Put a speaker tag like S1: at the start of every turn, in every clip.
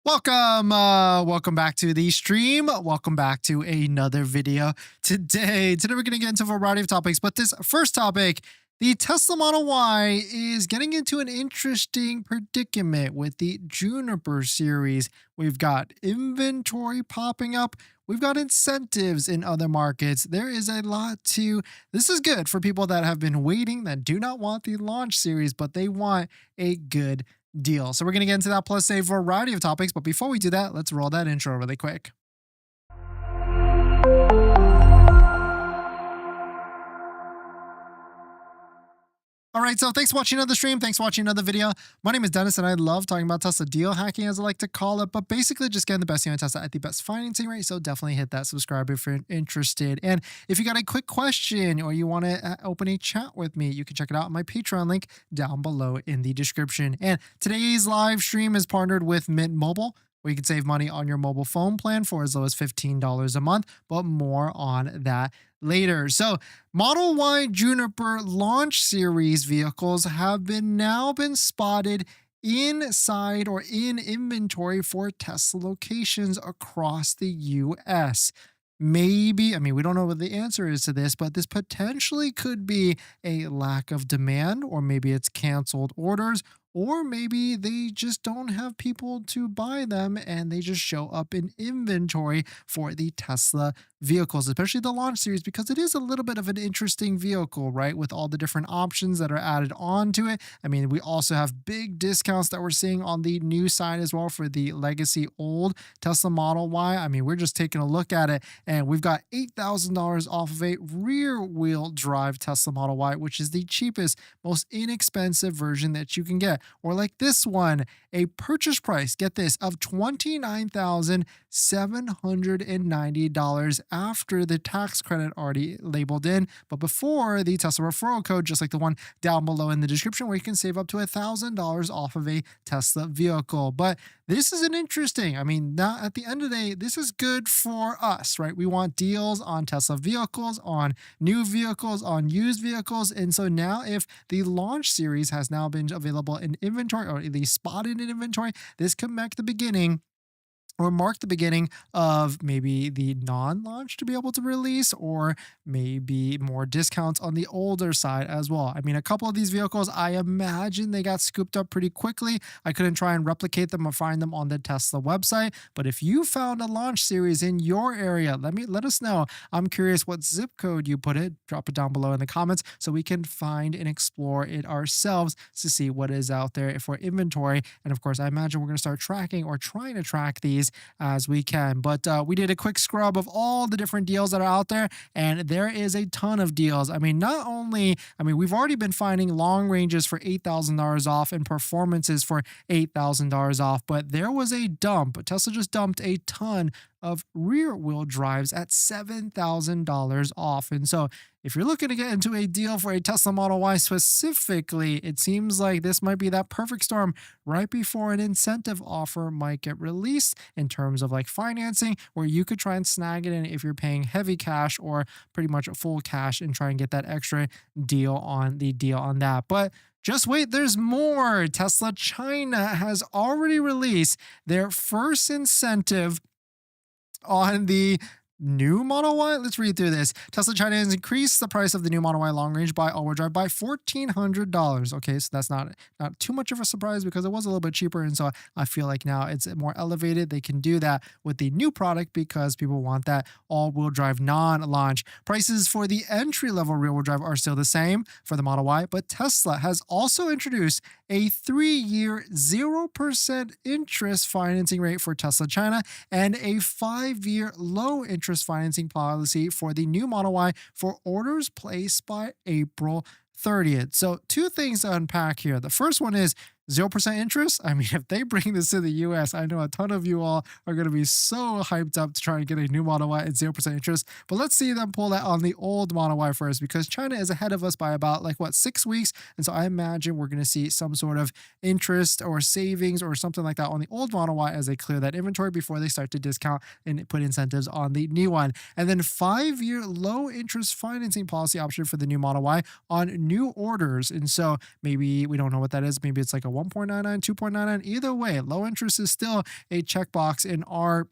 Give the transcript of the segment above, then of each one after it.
S1: Welcome back to the stream. Welcome back to another video. Today we're going to get into a variety of topics, but this first topic, the Tesla Model Y is getting into an interesting predicament with the Juniper series. We've got inventory popping up. We've got incentives in other markets. There is a lot to. This is good for people that have been waiting, that do not want the launch series, but they want a good deal. So we're going to get into that plus a variety of topics. But before we do that, let's roll that intro really quick. All right, so thanks for watching another stream. Thanks for watching another video. My name is Dennis, and I love talking about Tesla deal hacking, as I like to call it, but basically just getting the best deal on Tesla at the best financing rate. So definitely hit that subscribe if you're interested. And if you got a quick question or you want to open a chat with me, you can check it out on my Patreon link down below in the description. And today's live stream is partnered with Mint Mobile, where you can save money on your mobile phone plan for as low as $15 a month, but more on that later. So Model Y Juniper launch series vehicles have now been spotted inside or in inventory for Tesla locations across the US. Maybe, we don't know what the answer is to this, but this potentially could be a lack of demand, or maybe it's canceled orders, or maybe they just don't have people to buy them and they just show up in inventory for the Tesla vehicles, especially the launch series, because it is a little bit of an interesting vehicle, right? With all the different options that are added onto it. We also have big discounts that we're seeing on the new side as well for the legacy old Tesla Model Y. We're just taking a look at it, and we've got $8,000 off of a rear wheel drive Tesla Model Y, which is the cheapest, most inexpensive version that you can get. Or like this one, a purchase price, get this, of $29,790 after the tax credit already labeled in, but before the Tesla referral code, just like the one down below in the description, where you can save up to $1,000 off of a Tesla vehicle. But this is an interesting, now at the end of the day, this is good for us, right? We want deals on Tesla vehicles, on new vehicles, on used vehicles. And so now if the launch series has now been available in inventory, or at least spotted in inventory, this could mark the beginning of maybe the non-launch to be able to release, or maybe more discounts on the older side as well. A couple of these vehicles, I imagine they got scooped up pretty quickly. I couldn't try and replicate them or find them on the Tesla website, but if you found a launch series in your area, let us know. I'm curious what zip code you put it. Drop it down below in the comments so we can find and explore it ourselves to see what is out there for inventory. And of course, I imagine we're going to start tracking or trying to track these as we can. But we did a quick scrub of all the different deals that are out there, and there is a ton of deals. Not only, we've already been finding long ranges for $8,000 off and performances for $8,000 off, but there was a dump. Tesla just dumped a ton of rear wheel drives at $7,000 off. And so if you're looking to get into a deal for a Tesla Model Y specifically, it seems like this might be that perfect storm right before an incentive offer might get released in terms of like financing, where you could try and snag it in if you're paying heavy cash or pretty much full cash, and try and get that extra deal on that. But just wait, there's more. Tesla China has already released their first incentive on the new Model Y. Let's read through this. Tesla China has increased the price of the new Model Y long range by all-wheel drive by $1,400. Okay, so that's not too much of a surprise, because it was a little bit cheaper, and so I feel like now it's more elevated. They can do that with the new product because people want that all-wheel drive non-launch. Prices for the entry-level rear-wheel drive are still the same for the Model Y, but Tesla has also introduced a 3-year 0% interest financing rate for Tesla China and a 5-year low interest financing policy for the new Model Y for orders placed by April 30th. So two things to unpack here. The first one is 0% interest. If they bring this to the US, I know a ton of you all are going to be so hyped up to try and get a new Model Y at 0% interest. But let's see them pull that on the old Model Y first, because China is ahead of us by about 6 weeks. And so I imagine we're going to see some sort of interest or savings or something like that on the old Model Y as they clear that inventory before they start to discount and put incentives on the new one. And then 5-year low interest financing policy option for the new Model Y on new orders. And so maybe we don't know what that is. Maybe it's like a 1.99, 2.99. Either way, low interest is still a checkbox in our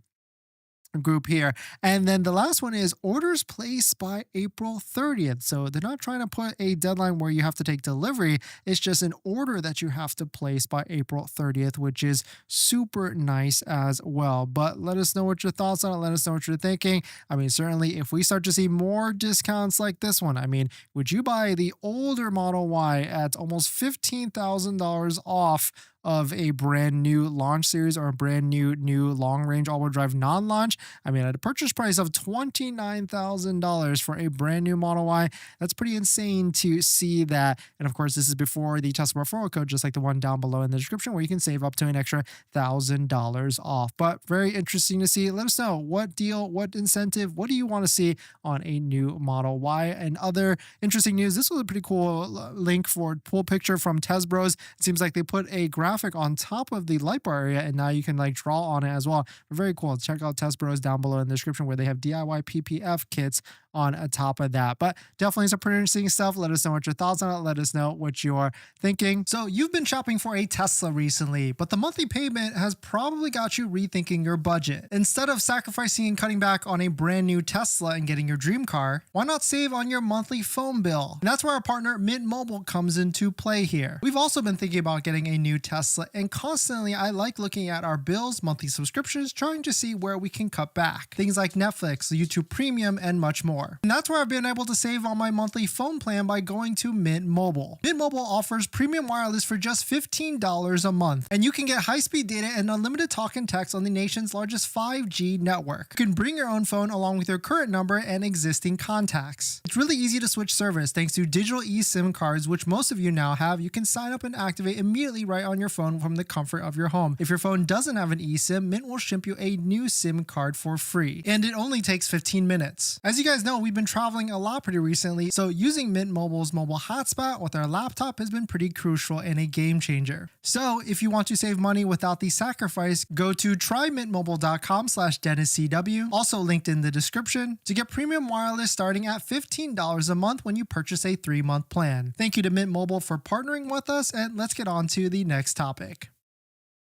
S1: group here. And then the last one is orders placed by April 30th. So they're not trying to put a deadline where you have to take delivery. It's just an order that you have to place by April 30th, which is super nice as well. But let us know what your thoughts on it. Let us know what you're thinking. I mean, certainly if we start to see more discounts like this one, I mean, would you buy the older Model Y at almost $15,000 off of a brand new launch series or a brand new long range all-wheel drive non-launch? I mean, at a purchase price of $29,000 for a brand new Model Y, that's pretty insane to see that. And of course, this is before the Tesla referral code, just like the one down below in the description, where you can save up to an extra $1,000 off. But very interesting to see. Let us know what deal, what incentive, what do you want to see on a new Model Y? And other interesting news, this was a pretty cool link for pull picture from Tesbros. It seems like they put a graphic on top of the light bar area, and now you can like draw on it as well. Very cool. Check out Tesbros down below in the description, where they have DIY PPF kits on top of that. But definitely some pretty interesting stuff. Let us know what your thoughts on it. Let us know what you're thinking. So you've been shopping for a Tesla recently, but the monthly payment has probably got you rethinking your budget. Instead of sacrificing and cutting back on a brand new Tesla and getting your dream car, why not save on your monthly phone bill? And that's where our partner Mint Mobile comes into play here. We've also been thinking about getting a new Tesla, and constantly I like looking at our bills, monthly subscriptions, trying to see where we can cut back. Things like Netflix, YouTube Premium, and much more. And that's where I've been able to save on my monthly phone plan by going to Mint Mobile. Mint Mobile offers premium wireless for just $15 a month, and you can get high-speed data and unlimited talk and text on the nation's largest 5G network. You can bring your own phone along with your current number and existing contacts. It's really easy to switch service thanks to digital eSIM cards, which most of you now have. You can sign up and activate immediately right on your phone from the comfort of your home. If your phone doesn't have an eSIM, Mint will ship you a new SIM card for free, and it only takes 15 minutes. As you guys know, we've been traveling a lot pretty recently, so using Mint Mobile's mobile hotspot with our laptop has been pretty crucial and a game changer. So if you want to save money without the sacrifice, go to trymintmobile.com/DennisCW, also linked in the description, to get premium wireless starting at $15 a month when you purchase a 3-month plan. Thank you to Mint Mobile for partnering with us, and let's get on to the next topic.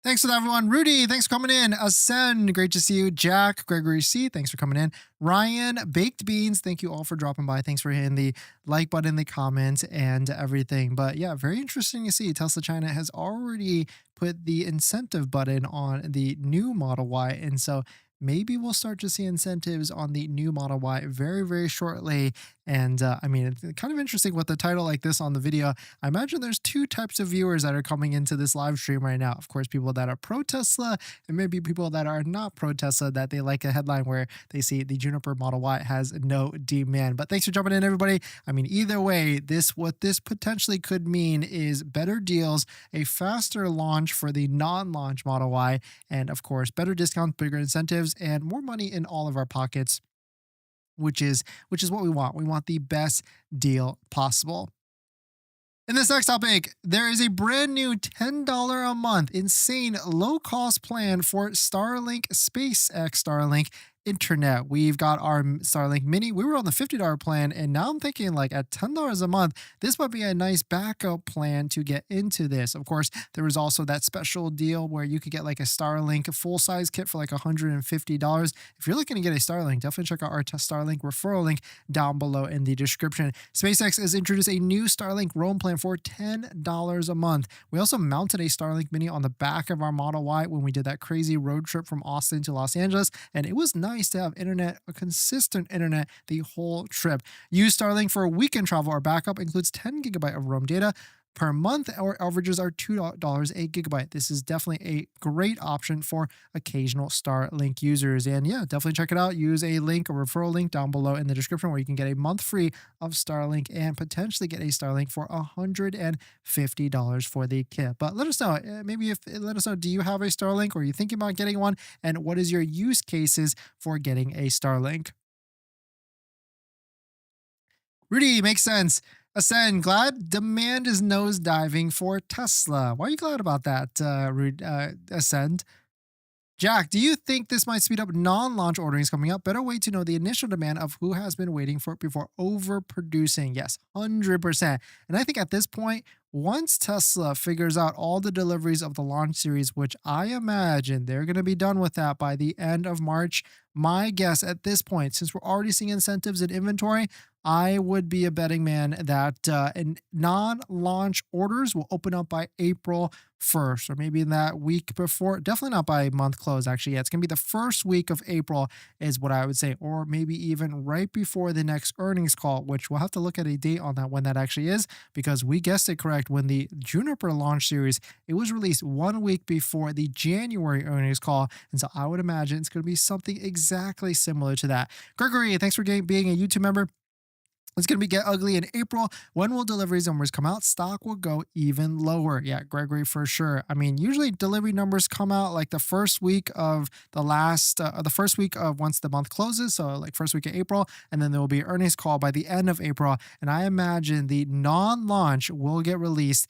S1: Thanks for that, everyone. Rudy, thanks for coming in. Ascend, great to see you. Jack, Gregory C, thanks for coming in. Ryan, Baked Beans, thank you all for dropping by. Thanks for hitting the like button in the comments and everything. But yeah, very interesting to see. Tesla China has already put the incentive button on the new Model Y. And so maybe we'll start to see incentives on the new Model Y very, very shortly. And I mean, it's kind of interesting with the title like this on the video. I imagine there's two types of viewers that are coming into this live stream right now. Of course, people that are pro Tesla, and maybe people that are not pro Tesla, that they like a headline where they see the Juniper Model Y has no demand. But thanks for jumping in, everybody. I mean, either way, what this potentially could mean is better deals, a faster launch for the non-launch Model Y, and of course, better discounts, bigger incentives, and more money in all of our pockets, which is what we want. We want the best deal possible. In this next topic, there is a brand new $10 a month insane low-cost plan for Starlink, SpaceX Starlink internet. We've got our Starlink Mini. We were on the $50 plan, and now I'm thinking like at $10 a month, this might be a nice backup plan to get into this. Of course, there was also that special deal where you could get like a Starlink full-size kit for like $150. If you're looking to get a Starlink, definitely check out our Starlink referral link down below in the description. SpaceX has introduced a new Starlink roam plan for $10 a month. We also mounted a Starlink Mini on the back of our Model Y when we did that crazy road trip from Austin to Los Angeles, and it was nice to have internet, a consistent internet the whole trip. Use Starlink for weekend travel. Our backup includes 10 gigabyte of roam data per month. Our averages are $2 a gigabyte. This is definitely a great option for occasional Starlink users. And yeah, definitely check it out. Use a link, a referral link down below in the description, where you can get a month free of Starlink and potentially get a Starlink for $150 for the kit. But let us know, let us know, do you have a Starlink, or are you thinking about getting one? And what is your use cases for getting a Starlink? Rudy, makes sense. Ascend, glad demand is nosediving for Tesla. Why are you glad about that, Ascend? Jack, do you think this might speed up non-launch orderings coming up? Better way to know the initial demand of who has been waiting for it before overproducing. Yes, 100%. And I think at this point, once Tesla figures out all the deliveries of the launch series, which I imagine they're going to be done with that by the end of March, my guess at this point, since we're already seeing incentives in inventory, I would be a betting man that non-launch orders will open up by April 1st, or maybe in that week before. Definitely not by month close, actually. Yeah, it's going to be the first week of April, is what I would say, or maybe even right before the next earnings call, which we'll have to look at a date on that when that actually is, because we guessed it correct. When the Juniper launch series, it was released 1 week before the January earnings call. And so I would imagine it's going to be something exactly similar to that. Gregory, thanks for being a YouTube member. It's going to get ugly in April. When will deliveries numbers come out? Stock will go even lower. Yeah, Gregory, for sure. I mean, usually delivery numbers come out like the first week of the first week of once the month closes. So like first week of April, and then there will be an earnings call by the end of April. And I imagine the non-launch will get released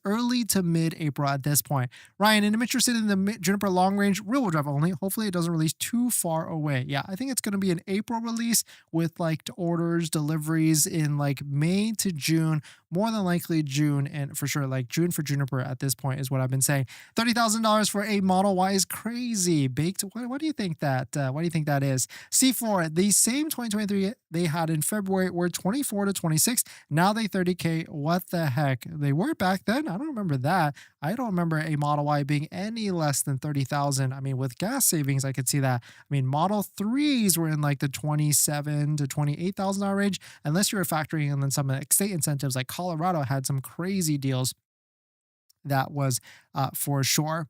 S1: early to mid April at this point. Ryan, and I'm interested in the Juniper long range rear wheel drive only. Hopefully it doesn't release too far away. Yeah, I think it's going to be an April release with like orders, deliveries in like May to June, more than likely June, and for sure like June for Juniper at this point is what I've been saying. $30,000 for a Model Y is crazy. Baked. What do you think that? What do you think that is? C4, the same 2023 they had in February were 24 to 26. Now they 30K. What the heck? They were back then. I don't remember that. I don't remember a Model Y being any less than 30,000. I mean, with gas savings, I could see that. I mean, Model 3s were in like the 27 to 28,000 range, unless you were factoring in then some state incentives. Like Colorado had some crazy deals. That was for sure.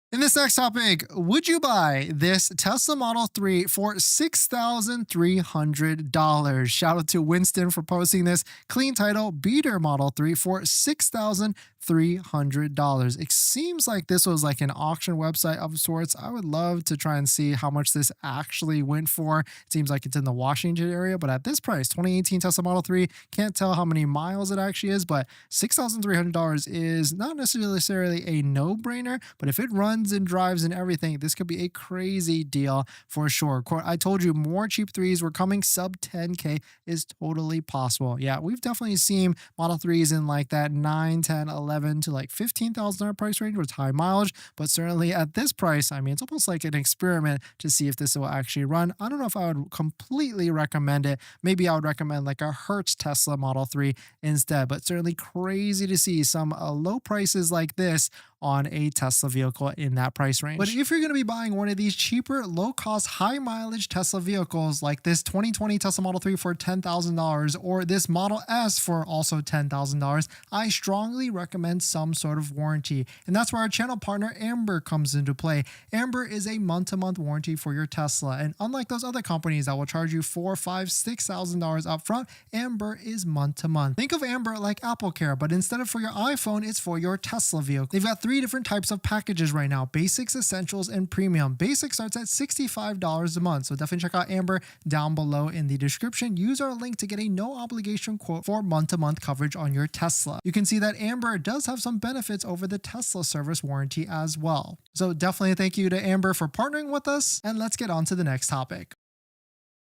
S1: In this next topic, would you buy this Tesla Model 3 for $6,300? Shout out to Winston for posting this. Clean title, beater Model 3 for $6,300. It seems like this was like an auction website of sorts. I would love to try and see how much this actually went for. It seems like it's in the Washington area, but at this price, 2018 Tesla Model 3, can't tell how many miles it actually is, but $6,300 is not necessarily a no-brainer, but if it runs and drives and everything, this could be a crazy deal for sure. Quote, I told you more cheap threes were coming. Sub 10K is totally possible. Yeah, we've definitely seen Model 3s in like that 9, 10, 11 to like $15,000 price range with high mileage, but certainly at this price, I mean, it's almost like an experiment to see if this will actually run. I don't know if I would completely recommend it. Maybe I would recommend like a Hertz Tesla Model 3 instead, but certainly crazy to see some low prices like this on a Tesla vehicle in that price range. But if you're going to be buying one of these cheaper, low-cost, high-mileage Tesla vehicles like this 2020 Tesla Model 3 for $10,000 or this Model S for also $10,000, I strongly recommend some sort of warranty. And that's where our channel partner Amber comes into play. Amber is a month-to-month warranty for your Tesla. And unlike those other companies that will charge you $4,000, $5,000, $6,000 up front, Amber is month-to-month. Think of Amber like AppleCare, but instead of for your iPhone, it's for your Tesla vehicle. They've got 3 different types of packages right now: Basics, Essentials, and Premium. Basic starts at $65 a month, so definitely check out Amber down below in the description. Use our link to get a no obligation quote for month-to-month coverage on your Tesla. You can see that Amber does have some benefits over the Tesla service warranty as well. So definitely thank you to Amber for partnering with us, and let's get on to the next topic.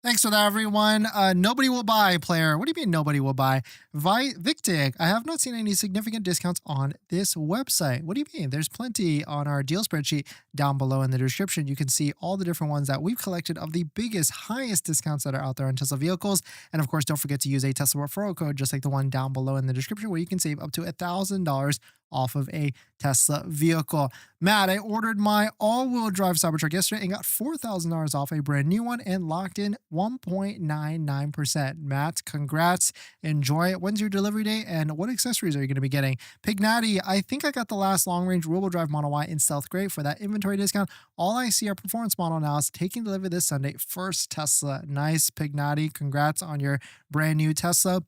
S1: Thanks for that, everyone. Nobody will buy player. What do you mean nobody will buy? Victig. I have not seen any significant discounts on this website. What do you mean? There's plenty on our deal spreadsheet down below in the description. You can see all the different ones that we've collected of the biggest, highest discounts that are out there on Tesla vehicles. And of course, don't forget to use a Tesla referral code, just like the one down below in the description, where you can save up to $1,000 off of a Tesla vehicle. Matt, I ordered my all-wheel drive Cybertruck yesterday and got $4,000 off a brand new one and locked in 1.99%. Matt, congrats. Enjoy it. When's your delivery date and what accessories are you going to be getting? Pignati, I think I got the last long-range rear-wheel drive Model Y in stealth gray for that inventory discount. All I see are performance model now is taking delivery this Sunday. First Tesla. Nice, Pignati. Congrats on your brand new Tesla.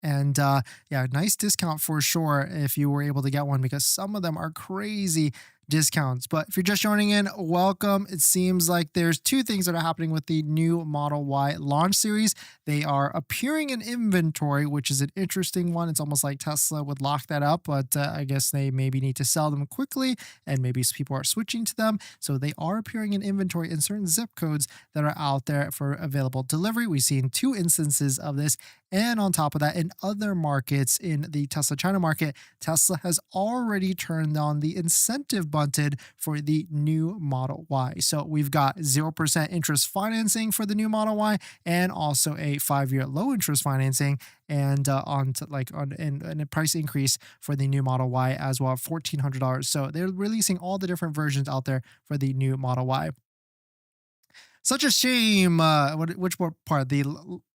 S1: And yeah, nice discount for sure if you were able to get one, because some of them are crazy discounts. But if you're just joining in, welcome. It seems like there's two things that are happening with the new Model Y launch series. They are appearing in inventory, which is an interesting one. It's almost like Tesla would lock that up, but I guess they maybe need to sell them quickly, and maybe people are switching to them. So they are appearing in inventory in certain zip codes that are out there for available delivery. We've seen two instances of this. And on top of that, in other markets in the Tesla China market, Tesla has already turned on the incentive button for the new Model Y. So we've got 0% interest financing for the new Model Y, and also a 5-year low interest financing, and and a price increase for the new Model Y as well, $1,400. So they're releasing all the different versions out there for the new Model Y. Such a shame. Which part? The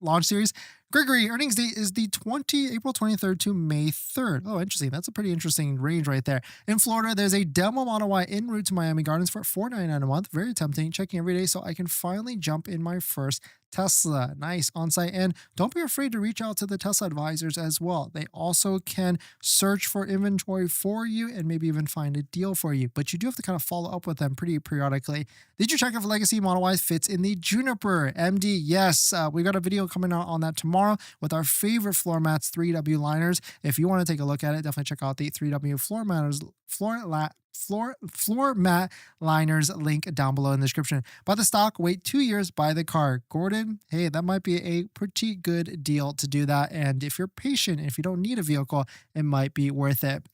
S1: launch series? Gregory, earnings date is the April 23rd to May 3rd. Oh, interesting. That's a pretty interesting range right there. In Florida, there's a demo Model Y en route to Miami Gardens for $499 a month. Very tempting. Checking every day so I can finally jump in my first Tesla. Nice on-site. And don't be afraid to reach out to the Tesla advisors as well. They also can search for inventory for you and maybe even find a deal for you. But you do have to kind of follow up with them pretty periodically. Did you check if Legacy Model Y fits in the Juniper MD? Yes. We got a video coming out on that tomorrow with our favorite floor mats, 3W liners. If you want to take a look at it, definitely check out the 3W floor mat liners link down below in the description. Buy the stock, wait 2 years, buy the car. Gordon, hey, that might be a pretty good deal to do that. And if you're patient, if you don't need a vehicle, it might be worth it.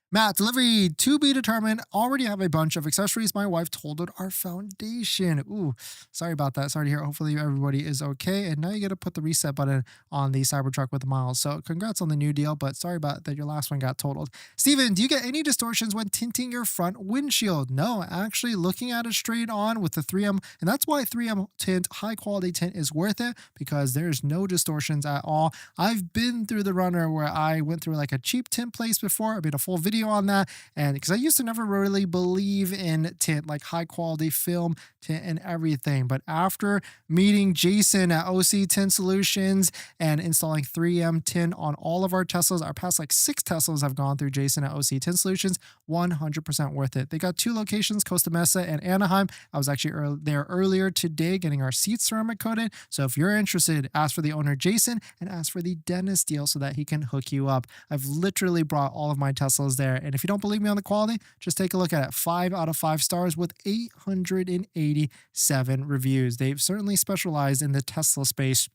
S1: Matt, delivery to be determined. Already have a bunch of accessories. My wife totaled our foundation. Ooh, sorry about that. Sorry to hear. Hopefully everybody is okay. And now you got to put the reset button on the Cybertruck with the miles. So congrats on the new deal, but sorry about that. Your last one got totaled. Steven, do you get any distortions when tinting your front windshield? No, actually looking at it straight on with the 3M. And that's why 3M tint, high quality tint is worth it, because there's no distortions at all. I've been through the runner where I went through like a cheap tint place before. I made a full video on that, and because I used to never really believe in tint, like high quality film tint and everything, but after meeting Jason at OC Tint Solutions and installing 3M tint on all of our Teslas, our past like 6 Teslas have gone through Jason at OC Tint Solutions, 100% worth it. They got 2 locations, Costa Mesa and Anaheim. I was actually there earlier today getting our seats ceramic coated, so if you're interested, ask for the owner Jason and ask for the dentist deal so that he can hook you up. I've literally brought all of my Teslas there, and if you don't believe me on the quality, just take a look at it. 5 out of 5 stars with 887 reviews. They've certainly specialized in the Tesla space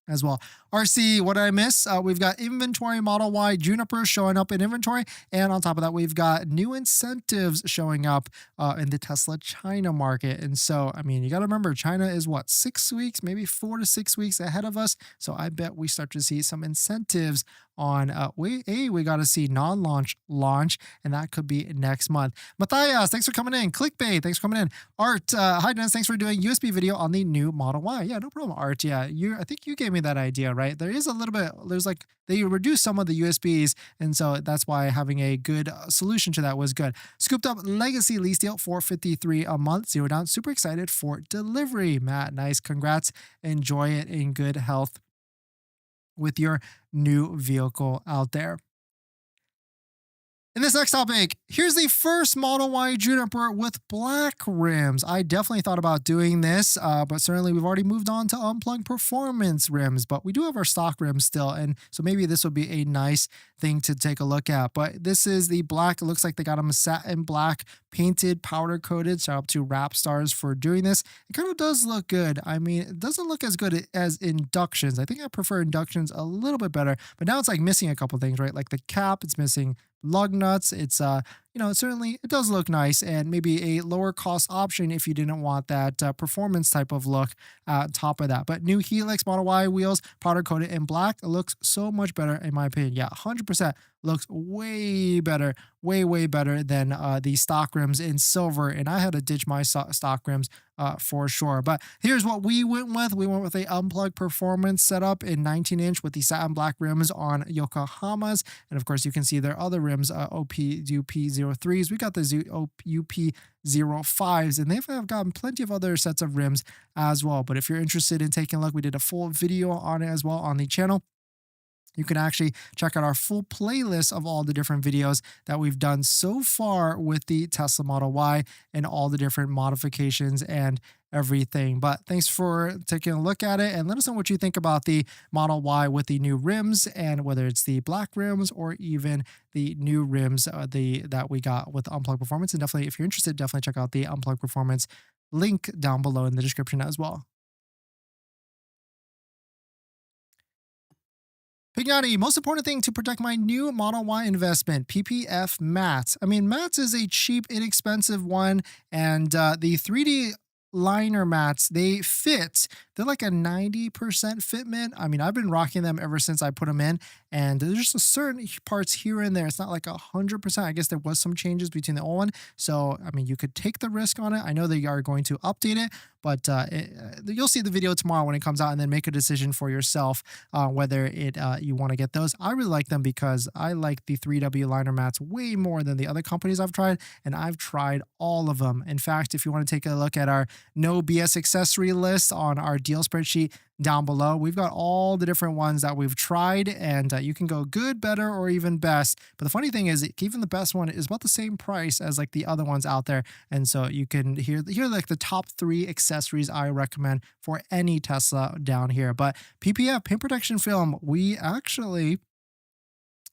S1: as well. RC, what did I miss? We've got inventory Model Y Juniper showing up in inventory. And on top of that, we've got new incentives showing up in the Tesla China market. And so, I mean, you got to remember, China is what, 6 weeks, maybe 4 to 6 weeks ahead of us. So I bet we start to see some incentives on, we got to see non-launch launch, and that could be next month. Matthias, thanks for coming in. Clickbait, thanks for coming in. Art, hi Dennis, thanks for doing USB video on the new Model Y. Yeah, no problem, Art. Yeah, I think you gave me that idea, right? There is a little bit, there's like, they reduce some of the USBs, and so that's why having a good solution to that was good. Scooped up legacy lease deal, $453 a month, 0 down. Super excited for delivery. Matt, nice. Congrats. Enjoy it in good health with your new vehicle out there. In this next topic, here's the first Model Y Juniper with black rims. I definitely thought about doing this, but certainly we've already moved on to Unplugged Performance rims, but we do have our stock rims still, and so maybe this will be a nice thing to take a look at. But this is the black. It looks like they got them satin black, painted, powder coated. Shout out to Rap Stars for doing this. It kind of does look good. I mean, it doesn't look as good as inductions. I think I prefer inductions a little bit better, but now it's like missing a couple things, right? Like the cap, it's missing lug nuts. It's certainly it does look nice, and maybe a lower cost option if you didn't want that performance type of look on top of that. But new Helix Model Y wheels, powder coated in black, it looks so much better in my opinion. Yeah, 100% looks way better, way better than the stock rims in silver, and I had to ditch my stock rims for sure. But here's what we went with. We went with a Unplugged Performance setup in 19-inch with the satin black rims on Yokohamas, and of course you can see their other rims, UP03s. We got the UP05s, and they've gotten plenty of other sets of rims as well. But if you're interested in taking a look, we did a full video on it as well on the channel. you can actually check out our full playlist of all the different videos that we've done so far with the Tesla Model Y and all the different modifications and everything. But thanks for taking a look at it, and let us know what you think about the Model Y with the new rims, and whether it's the black rims or even the new rims that we got with Unplugged Performance. And definitely, if you're interested, definitely check out the Unplugged Performance link down below in the description as well. Pignati, most important thing to protect my new Model Y investment, PPF mats. I mean, mats is a cheap, inexpensive one, and the 3D liner mats, they fit. They're like a 90% fitment. I mean, I've been rocking them ever since I put them in, and there's just a certain parts here and there. It's not like 100%. I guess there was some changes between the old one. So, I mean, you could take the risk on it. I know they are going to update it, but you'll see the video tomorrow when it comes out, and then make a decision for yourself whether you want to get those. I really like them because I like the 3W liner mats way more than the other companies I've tried, and I've tried all of them. In fact, if you want to take a look at our no BS accessory list on our deal spreadsheet down below, we've got all the different ones that we've tried, and you can go good, better, or even best. But the funny thing is, even the best one is about the same price as like the other ones out there. And so you can hear like the top 3 accessories I recommend for any Tesla down here. But PPF, paint protection film, we actually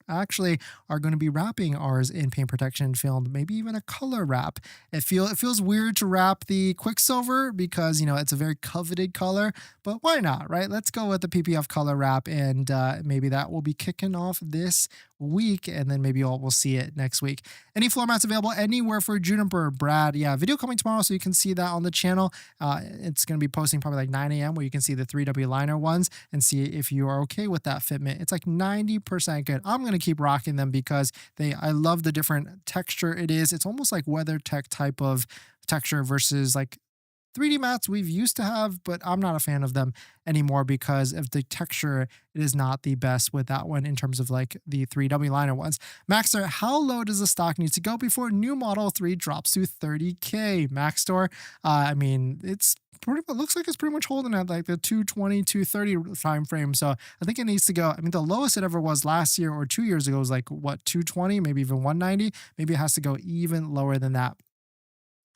S1: are going to be wrapping ours in paint protection film, maybe even a color wrap. It feels weird to wrap the Quicksilver because, you know, it's a very coveted color, but why not, right? Let's go with the PPF color wrap, and maybe that will be kicking off this week, and then maybe we'll see it next week. Any floor mats available anywhere for Juniper, Brad? Yeah, video coming tomorrow, so you can see that on the channel. It's going to be posting probably like 9 a.m. where you can see the 3W liner ones and see if you are okay with that fitment. It's like 90% good. I'm going to keep rocking them because I love the different texture it is. It's almost like WeatherTech type of texture versus like 3D mats we've used to have, but I'm not a fan of them anymore because of the texture. It is not the best with that one in terms of like the 3W liner ones. Maxter, how low does the stock need to go before new Model 3 drops to 30K? Maxtor, I mean, it looks like it's pretty much holding at like the 220, 230 time frame. So I think it needs to go. I mean, the lowest it ever was last year or 2 years ago was like what, 220, maybe even 190. Maybe it has to go even lower than that.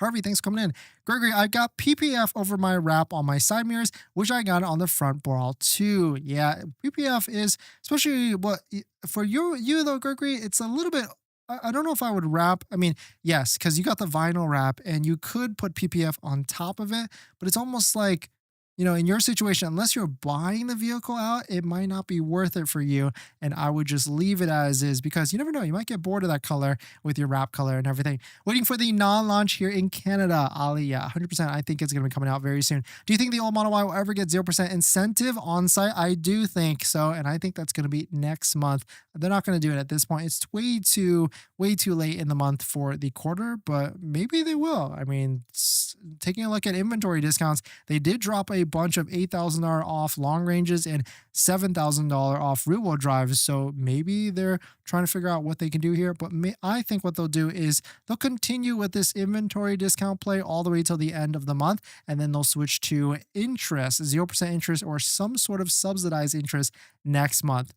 S1: Harvey, thanks for coming in. Gregory, I got PPF over my wrap on my side mirrors, which I got on the front ball too. Yeah, PPF is, especially what for you though, Gregory, it's a little bit. I don't know if I would wrap. I mean, yes, because you got the vinyl wrap and you could put PPF on top of it, but it's almost like, you know, in your situation, unless you're buying the vehicle out, it might not be worth it for you. And I would just leave it as is because you never know. You might get bored of that color with your wrap color and everything. Waiting for the non-launch here in Canada. Ali, yeah, 100%. I think it's going to be coming out very soon. Do you think the old Model Y will ever get 0% incentive on site? I do think so. And I think that's going to be next month. They're not going to do it at this point. It's way too late in the month for the quarter, but maybe they will. I mean, taking a look at inventory discounts, they did drop a bunch of $8,000 off long ranges and $7,000 off rear wheel drives. So maybe they're trying to figure out what they can do here. But I think what they'll do is they'll continue with this inventory discount play all the way till the end of the month. And then they'll switch to interest, 0% interest or some sort of subsidized interest next month.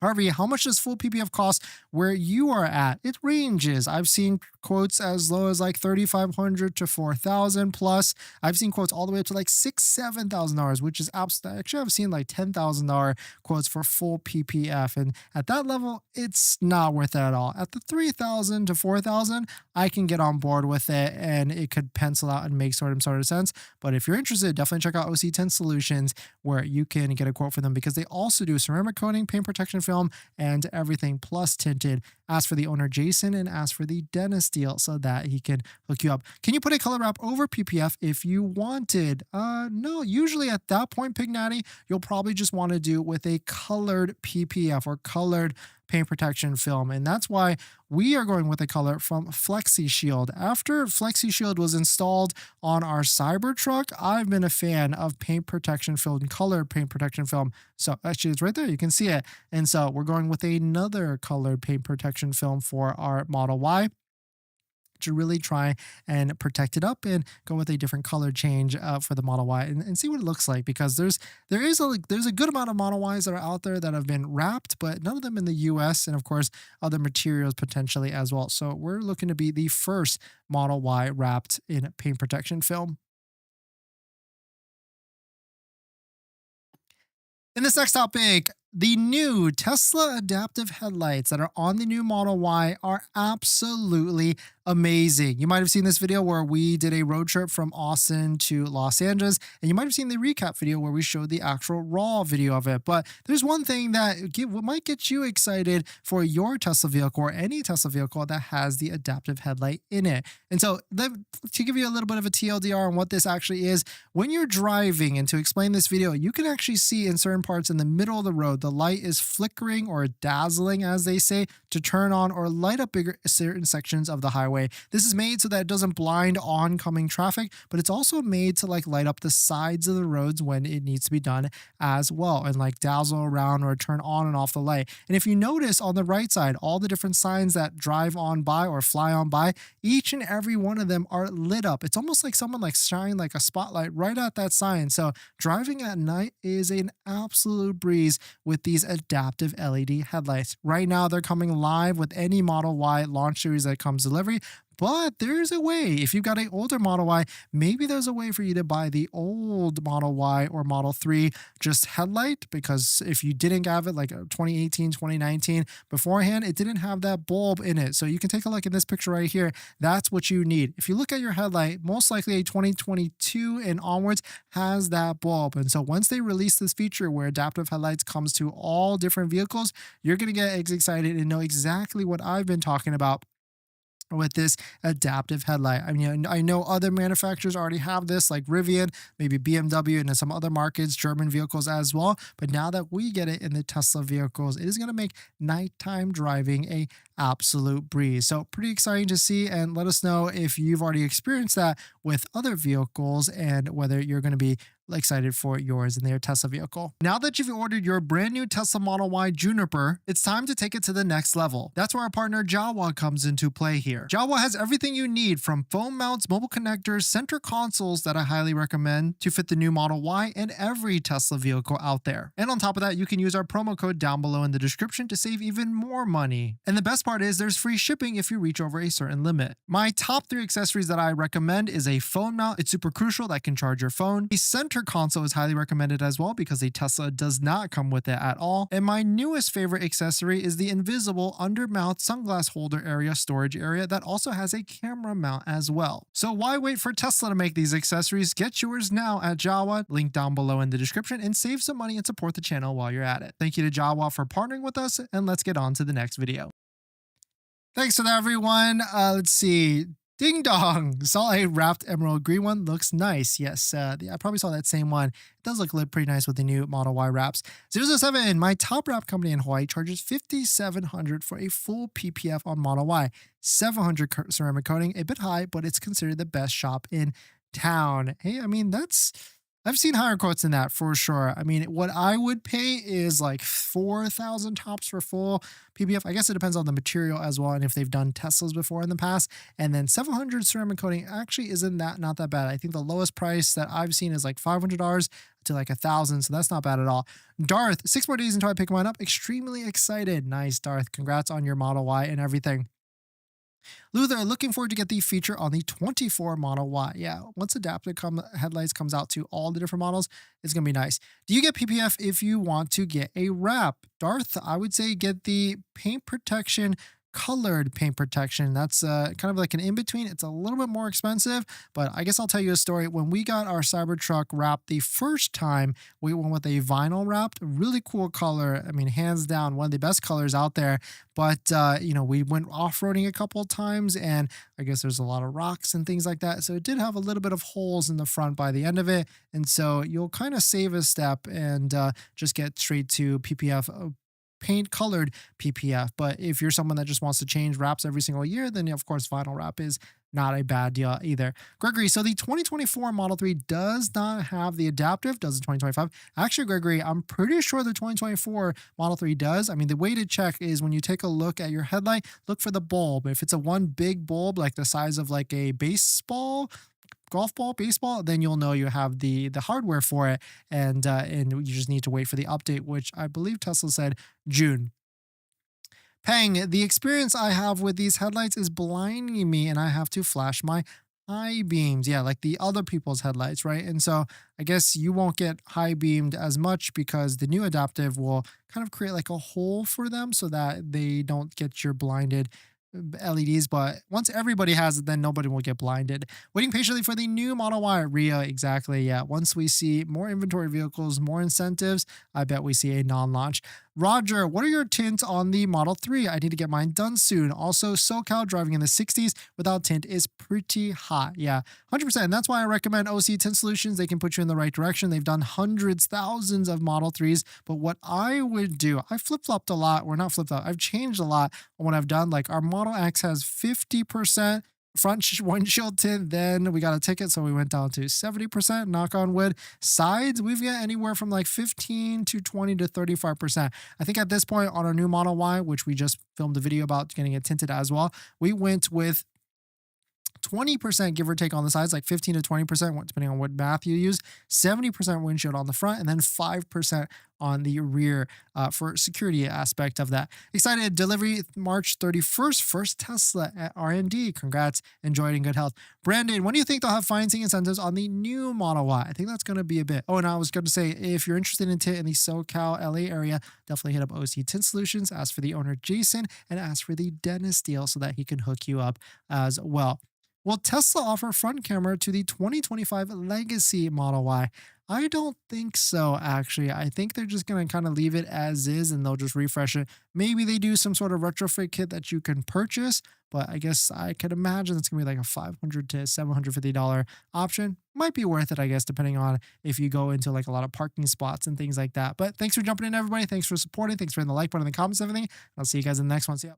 S1: Harvey, how much does full PPF cost where you are at? It ranges. I've seen quotes as low as like $3,500 to $4,000 plus. I've seen quotes all the way up to like $6,000, $7,000, which is absolutely. Actually, I've seen like $10,000 quotes for full PPF, and at that level, it's not worth it at all. At the $3,000 to $4,000, I can get on board with it, and it could pencil out and make sort of sense. But if you're interested, definitely check out Tint Solutions, where you can get a quote for them because they also do ceramic coating, paint protection film, and everything plus tinted. Ask for the owner Jason and ask for the dentist deal so that he can hook you up. Can you put a color wrap over PPF if you wanted? No, usually at that point, Pignati, you'll probably just want to do with a colored PPF or colored paint protection film. And that's why we are going with a color from Flexi Shield. After Flexi Shield was installed on our Cybertruck, I've been a fan of paint protection film, colored paint protection film. So actually it's right there, you can see it. And so we're going with another colored paint protection film for our Model Y. to really try and protect it up and go with a different color change for the Model Y and see what it looks like, because there's a good amount of Model Ys that are out there that have been wrapped, but none of them in the US, and of course other materials potentially as well. So we're looking to be the first Model Y wrapped in paint protection film. In this next topic, the new Tesla adaptive headlights that are on the new Model Y are absolutely amazing. You might have seen this video where we did a road trip from Austin to Los Angeles, and you might have seen the recap video where we showed the actual raw video of it. But there's one thing that might get you excited for your Tesla vehicle or any Tesla vehicle that has the adaptive headlight in it. And so to give you a little bit of a TLDR on what this actually is, when you're driving, and to explain this video, you can actually see in certain parts in the middle of the road, the light is flickering or dazzling, as they say, to turn on or light up bigger certain sections of the highway. This is made so that it doesn't blind oncoming traffic, but it's also made to like light up the sides of the roads when it needs to be done as well, and like dazzle around or turn on and off the light. And if you notice on the right side, all the different signs that drive on by or fly on by, each and every one of them are lit up. It's almost like someone like shined like a spotlight right at that sign. So driving at night is an absolute breeze with these adaptive LED headlights. Right now, they're coming live with any Model Y launch series that comes delivery. But there's a way. If you've got an older Model Y, maybe there's a way for you to buy the old Model Y or Model 3 just headlight, because if you didn't have it like 2018, 2019 beforehand, it didn't have that bulb in it. So you can take a look at this picture right here. That's what you need. If you look at your headlight, most likely a 2022 and onwards has that bulb. And so once they release this feature where adaptive headlights comes to all different vehicles, you're going to get excited and know exactly what I've been talking about with this adaptive headlight. I mean, I know other manufacturers already have this, like Rivian, maybe BMW, and in some other markets, German vehicles as well. But now that we get it in the Tesla vehicles, it is going to make nighttime driving a absolute breeze. So pretty exciting to see, and let us know if you've already experienced that with other vehicles and whether you're going to be excited for yours in their Tesla vehicle. Now that you've ordered your brand new Tesla Model Y Juniper, it's time to take it to the next level. That's where our partner Jowua comes into play here. Jowua has everything you need, from phone mounts, mobile connectors, center consoles that I highly recommend to fit the new Model Y and every Tesla vehicle out there. And on top of that, you can use our promo code down below in the description to save even more money. And the best part is there's free shipping if you reach over a certain limit. My top 3 accessories that I recommend is a phone mount. It's super crucial, that can charge your phone. A center console is highly recommended as well, because a Tesla does not come with it at all. And my newest favorite accessory is the invisible under mount sunglass holder area storage area that also has a camera mount as well. So why wait for Tesla to make these accessories? Get yours now at Jowua, link down below in the description, and save some money and support the channel while you're at it. Thank you to Jowua for partnering with us, and let's get on to the next video. Thanks for that, everyone. Let's see. Ding dong! Saw a wrapped emerald green one. Looks nice. Yes, I probably saw that same one. It does look pretty nice with the new Model Y wraps. 007, my top wrap company in Hawaii, charges $5,700 for a full PPF on Model Y. 700 ceramic coating, a bit high, but it's considered the best shop in town. Hey, I mean, I've seen higher quotes than that for sure. I mean, what I would pay is like 4,000 tops for full PPF. I guess it depends on the material as well, and if they've done Teslas before in the past. And then 700 ceramic coating actually isn't not that bad. I think the lowest price that I've seen is like $500 to like 1,000, so that's not bad at all. Darth, 6 more days until I pick mine up. Extremely excited. Nice, Darth. Congrats on your Model Y and everything. Luther, looking forward to get the feature on the 24 Model Y. Yeah, once adaptive headlights comes out to all the different models, it's going to be nice. Do you get PPF if you want to get a wrap? Darth, I would say get the paint protection, colored paint protection. That's kind of like an in-between. It's a little bit more expensive, but I guess I'll tell you a story. When we got our Cybertruck wrapped the first time, we went with a vinyl wrapped, really cool color. I mean, hands down, one of the best colors out there. But, we went off-roading a couple of times, and I guess there's a lot of rocks and things like that. So it did have a little bit of holes in the front by the end of it. And so you'll kind of save a step and just get straight to PPF, paint colored PPF. But if you're someone that just wants to change wraps every single year, then of course vinyl wrap is not a bad deal either. Gregory, so the 2024 Model 3 does not have the adaptive, does the 2025? Actually, Gregory, I'm pretty sure the 2024 Model 3 does. I mean, the way to check is when you take a look at your headlight, look for the bulb. If it's a one big bulb, like the size of like a baseball, golf ball, baseball, then you'll know you have the hardware for it, and you just need to wait for the update, which I believe Tesla said June. Peng, the experience I have with these headlights is blinding me, and I have to flash my high beams. Yeah, like the other people's headlights, right? And so I guess you won't get high beamed as much because the new adaptive will kind of create like a hole for them so that they don't get your blinded LEDs. But once everybody has it, then nobody will get blinded. Waiting patiently for the new Model Y. Ria, exactly. Yeah. Once we see more inventory vehicles, more incentives, I bet we see a non-launch. Roger, what are your tints on the Model 3? I need to get mine done soon. Also, SoCal driving in the 60s without tint is pretty hot. Yeah, 100%. And that's why I recommend OC Tint Solutions. They can put you in the right direction. They've done hundreds, thousands of Model 3s. But what I would do, I flip-flopped a lot. Or not flip-flopped. I've changed a lot on what I've done. Like our Model X has 50% front windshield tint, then we got a ticket, so we went down to 70%, knock on wood. Sides, we've got anywhere from like 15 to 20 to 35%. I think at this point on our new Model Y, which we just filmed a video about getting it tinted as well, we went with 20% give or take on the sides, like 15 to 20%, depending on what math you use, 70% windshield on the front, and then 5% on the rear for security aspect of that. Excited, delivery March 31st, first Tesla at R&D. Congrats, enjoy it in good health. Brandon, when do you think they'll have financing incentives on the new Model Y? I think that's going to be a bit. Oh, and I was going to say, if you're interested in tint in the SoCal LA area, definitely hit up OC Tint Solutions, ask for the owner Jason, and ask for the dentist deal so that he can hook you up as well. Will Tesla offer front camera to the 2025 Legacy Model Y? I don't think so, actually. I think they're just going to kind of leave it as is and they'll just refresh it. Maybe they do some sort of retrofit kit that you can purchase, but I guess I could imagine it's going to be like a $500 to $750 option. Might be worth it, I guess, depending on if you go into like a lot of parking spots and things like that. But thanks for jumping in, everybody. Thanks for supporting. Thanks for hitting the like button in the comments and everything. I'll see you guys in the next one. See ya.